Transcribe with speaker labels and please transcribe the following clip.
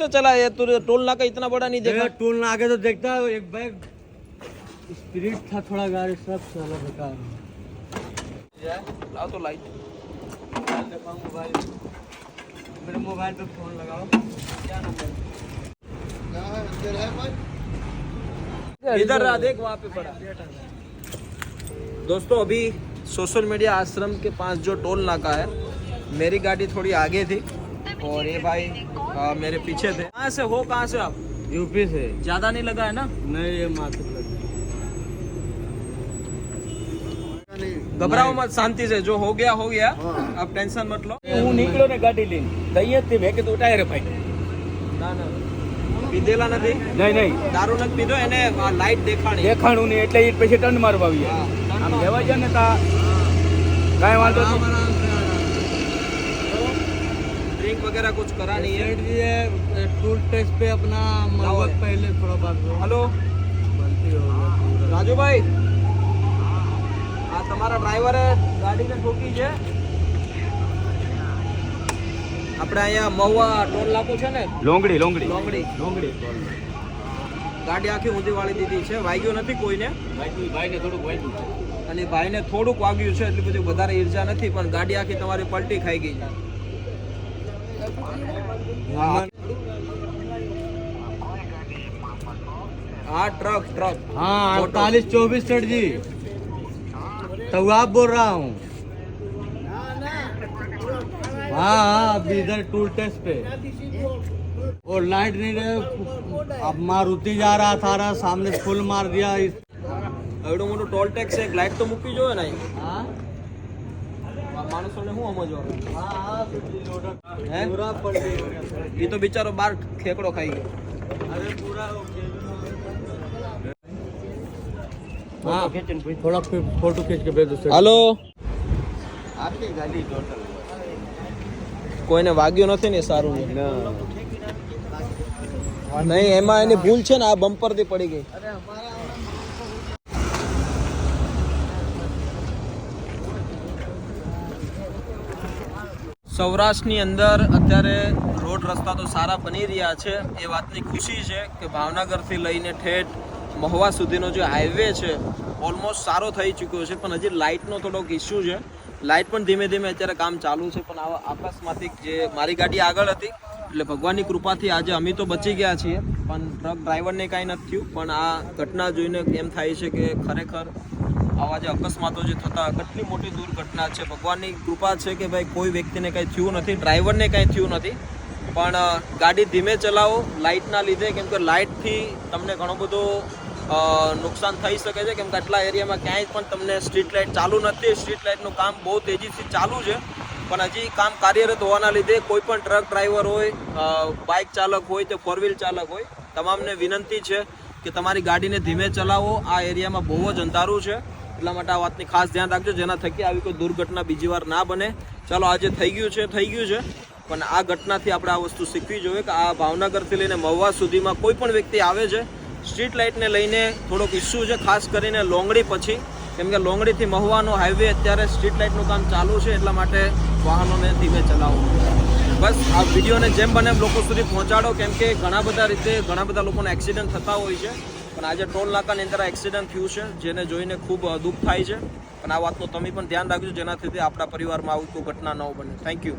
Speaker 1: से चला है तो टोल नाका इतना बड़ा नहीं देखा।
Speaker 2: टोल नाके तो देखता है, एक बैग स्पिरिट था थोड़ा, गाड़ी सब साला बेकार है।
Speaker 1: लाओ तो लाइट,
Speaker 2: मोबाइल, मेरे मोबाइल पे फोन लगाओ, क्या नंबर
Speaker 1: इधर रहा, देख वहाँ पे पड़ा। दोस्तों अभी सोशल मीडिया आश्रम के पास जो टोल नाका है, मेरी गाड़ी थोड़ी आगे थी और ये भाई मेरे पीछे थे। कहाँ से हो, कहाँ से आप?
Speaker 2: यूपी से।
Speaker 1: ज्यादा नहीं लगा है ना?
Speaker 2: नहीं, ये मात्र
Speaker 1: घबराओ मत, शांति से, जो हो गया हो गया, अब टेंशन मत लो।
Speaker 2: હું નીકળ્યો ને ગાડી લઈને તૈયારથી મેં કીધું ટાયર ભાઈ
Speaker 1: ના ના પીધેલા નથી?
Speaker 2: નહીં નહીં
Speaker 1: દારૂ નથી પીધો, એને લાઈટ દેખાણી.
Speaker 2: દેખાણું નહીં એટલે એ પછી ટર્ન મારવા આવીએ આમ લેવા જાય ને તા કાંઈ વાંધો નહીં।
Speaker 1: ड्रिंक वगैरह कुछ करा नहीं है।
Speaker 2: टूल टेस्ट पे अपना मौत पहले थोड़ा बात
Speaker 1: हेलो राजू भाई, આ તમારા ડ્રાઈવરે ગાડીને ઠોકી છે। આપણે અહીંયા મહુવા ટોલ નાકું છે ને,
Speaker 2: લોંગડી લોંગડી
Speaker 1: લોંગડી
Speaker 2: લોંગડી
Speaker 1: ગાડી આખી ઊંધી વાળી દીધી છે। વાગ્યું નથી કોઈને,
Speaker 2: ભાઈને થોડુંક વાગ્યું છે
Speaker 1: અને ભાઈને થોડુંક વાગ્યું છે, એટલી બધી વધારે ઈર્જા નથી, પણ ગાડી આખી તમારી પલટી ખાઈ ગઈ છે। हाँ ट्रक ट्रक,
Speaker 2: हाँ 48-24 सेठ जी, तो आप बोल रहा हूँ। हाँ हाँ अभी इधर टूल टेस्ट पे और लाइट नहीं रहे, अब मारुति जा रहा था, सामने फुल मार दिया।
Speaker 1: एवढो मोटो टोल टेक्स एक लाइट तो મૂકી જોઈએ ને।
Speaker 2: हाँ
Speaker 1: માણસોને શું સમજવા?
Speaker 2: हે? पूरा पलटी हो गया।
Speaker 1: ये तो बेचारो बार खेकड़ो खाई गयो।
Speaker 2: अरे पूरा हाँ थोड़ा फोटो खींच के भेज दो।
Speaker 1: हेलो,
Speaker 2: आपकी गाड़ी टोटल
Speaker 1: કોઈને વાગ્યું નથી ને? સારું નહીં, એમાં એની ભૂલ છે ને, આ બમ્પર થી પડી ગઈ। સૌરાષ્ટ્રની અંદર અત્યારે રોડ રસ્તા તો સારા બની રહ્યા છે, એ વાતની ખુશી છે કે ભાવનગરથી લઈને ઠેઠ મહુવા સુધીનો જે હાઈવે છે ઓલમોસ્ટ સારો થઈ ચૂક્યો છે, પણ હજી લાઇટનો થોડોક ઇસ્યુ છે। લાઇટ પણ ધીમે ધીમે અત્યારે કામ ચાલુ છે, પણ આવા અકસ્માતિક જે મારી ગાડી આગળ હતી એટલે ભગવાનની કૃપાથી આજે અમે તો બચી ગયા છીએ, પણ ટ્રક ડ્રાઈવરને કાંઈ નથી થયું। પણ આ ઘટના જોઈને એમ થાય છે કે ખરેખર આવા જે અકસ્માતો જે થતા કેટલી મોટી દુર્ઘટના છે। ભગવાનની કૃપા છે કે ભાઈ કોઈ વ્યક્તિને કંઈ થયું નથી, ડ્રાઈવરને કંઈ થયું નથી, પણ ગાડી ધીમે ચલાવો લાઇટના લીધે, કેમ કે લાઇટથી તમને ઘણો બધો નુકસાન થઈ શકે છે, કેમ કે આટલા એરિયામાં ક્યાંય પણ તમને સ્ટ્રીટ લાઇટ ચાલુ નથી। સ્ટ્રીટ લાઇટનું કામ બહુ તેજીથી ચાલુ છે, પણ હજી કામ કાર્યરત હોવાના લીધે કોઈ પણ ટ્રક ડ્રાઈવર હોય, બાઇક ચાલક હોય કે ફોર વ્હીલ ચાલક હોય, તમામને વિનંતી છે કે તમારી ગાડીને ધીમે ચલાવો। આ એરિયામાં બહુ જ અંધારું છે, એટલા માટે આ વાતની ખાસ ધ્યાન રાખજો, જેના થકી આવી કોઈ દુર્ઘટના બીજી વાર ના બને। ચાલો આજે થઈ ગયું છે, પણ આ ઘટનાથી આપણે આ વસ્તુ શીખવી જોઈએ કે આ ભાવનગરથી લઈને મહુવા સુધીમાં કોઈ પણ વ્યક્તિ આવે છે, સ્ટ્રીટ લાઇટને લઈને થોડોક ઇસ્યુ છે, ખાસ કરીને લોંગડી પછી, કેમ કે લોંગડીથી મહુવાનો હાઈવે અત્યારે સ્ટ્રીટ લાઇટનું કામ ચાલુ છે, એટલા માટે વાહનોને ધીમે ચલાવો। બસ આ વિડીયોને જેમ બને એમ લોકો સુધી પહોંચાડો, કેમ કે ઘણા બધા લોકોને એક્સિડન્ટ થતા હોય છે, પણ આજે ટોલ નાકાની અંદર આ એક્સિડન્ટ થયું છે, જેને જોઈને ખૂબ દુઃખ થાય છે। પણ આ વાતનું તમે પણ ધ્યાન રાખજો, જેનાથી આપણા પરિવારમાં આવી કોઈ ઘટના ન બને। Thank you.